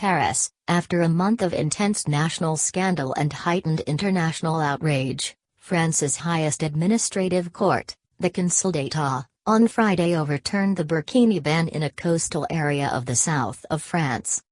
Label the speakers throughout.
Speaker 1: Paris, after a month of intense national scandal and heightened international outrage. France's highest administrative court, the Conseil d'État, on Friday overturned the burkini ban in a coastal area of the south of France.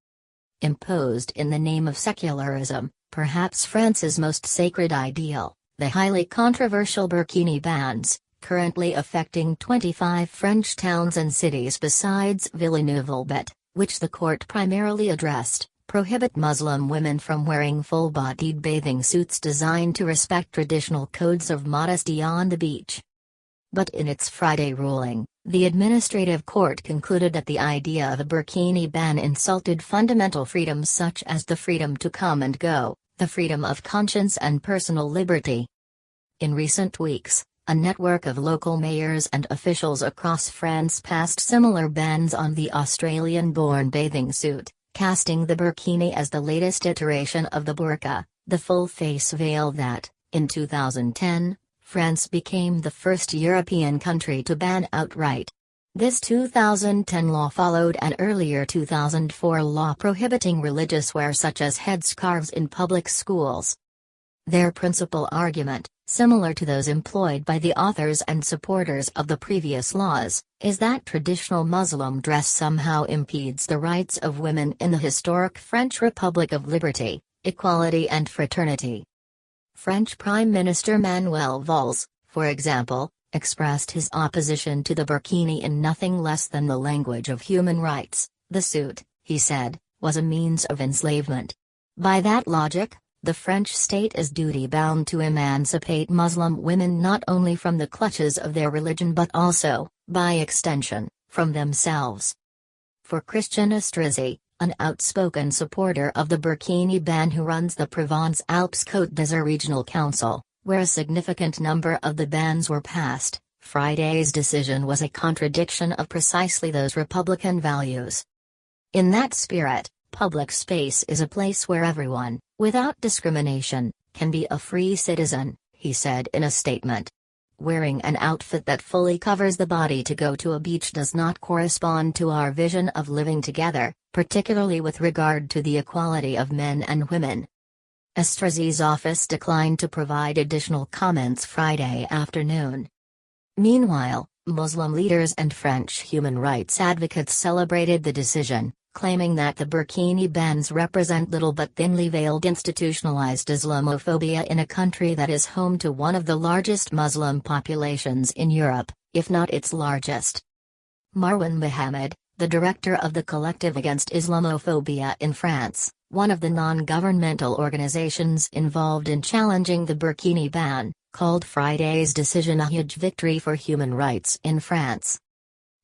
Speaker 1: Imposed in the name of secularism, perhaps France's most sacred ideal, the highly controversial burkini bans, currently affecting 25 French towns and cities besides Villeneuve-Loubet, which the court primarily addressed, prohibit Muslim women from wearing full-bodied bathing suits designed to respect traditional codes of modesty on the beach. But in its Friday ruling, the administrative court concluded that the idea of a burkini ban insulted fundamental freedoms such as the freedom to come and go, the freedom of conscience and personal liberty. In recent weeks, a network of local mayors and officials across France passed similar bans on the Australian-born bathing suit, casting the burkini as the latest iteration of the burqa, the full-face veil that, in 2010, France became the first European country to ban outright. This 2010 law followed an earlier 2004 law prohibiting religious wear such as headscarves in public schools. Their principal argument, similar to those employed by the authors and supporters of the previous laws, is that traditional Muslim dress somehow impedes the rights of women in the historic French Republic of Liberty, Equality and Fraternity. French Prime Minister Manuel Valls, for example, expressed his opposition to the burkini in nothing less than the language of human rights. The suit, he said, was a means of enslavement. By that logic, the French state is duty-bound to emancipate Muslim women not only from the clutches of their religion but also, by extension, from themselves. For Christian Estrosi, an outspoken supporter of the burkini ban who runs the Provence-Alpes-Côte d'Azur Regional Council, where a significant number of the bans were passed, Friday's decision was a contradiction of precisely those Republican values. In that spirit, public space is a place where everyone, without discrimination, can be a free citizen, he said in a statement. Wearing an outfit that fully covers the body to go to a beach does not correspond to our vision of living together, particularly with regard to the equality of men and women. Estrosi's office declined to provide additional comments Friday afternoon. Meanwhile, Muslim leaders and French human rights advocates celebrated the decision, claiming that the burkini bans represent little but thinly veiled institutionalized Islamophobia in a country that is home to one of the largest Muslim populations in Europe, if not its largest. Marwan Mohammed, the director of the Collective Against Islamophobia in France, one of the non-governmental organizations involved in challenging the burkini ban, called Friday's decision a huge victory for human rights in France.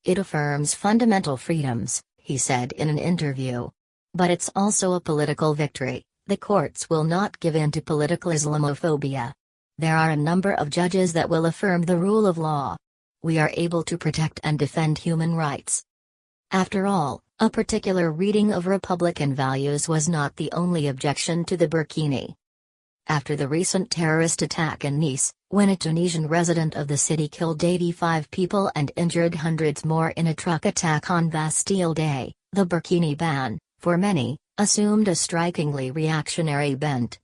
Speaker 1: It affirms fundamental freedoms, he said in an interview. But it's also a political victory. The courts will not give in to political Islamophobia. There are a number of judges that will affirm the rule of law. We are able to protect and defend human rights. After all, a particular reading of Republican values was not the only objection to the burkini. After the recent terrorist attack in Nice, when a Tunisian resident of the city killed 85 people and injured hundreds more in a truck attack on Bastille Day, the burkini ban, for many, assumed a strikingly reactionary bent.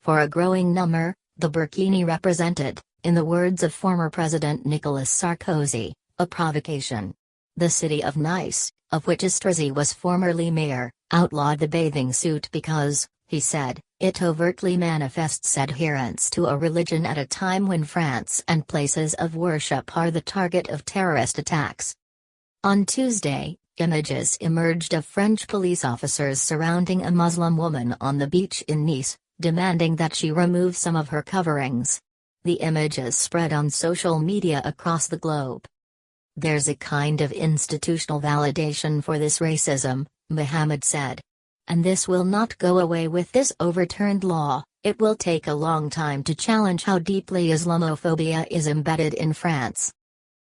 Speaker 1: For a growing number, the burkini represented, in the words of former President Nicolas Sarkozy, a provocation. The city of Nice, of which Estrosi was formerly mayor, outlawed the bathing suit because, he said, it overtly manifests adherence to a religion at a time when France and places of worship are the target of terrorist attacks. On Tuesday, images emerged of French police officers surrounding a Muslim woman on the beach in Nice, demanding that she remove some of her coverings. The images spread on social media across the globe. There's a kind of institutional validation for this racism, Mohammed said. And this will not go away with this overturned law. It will take a long time to challenge how deeply Islamophobia is embedded in France.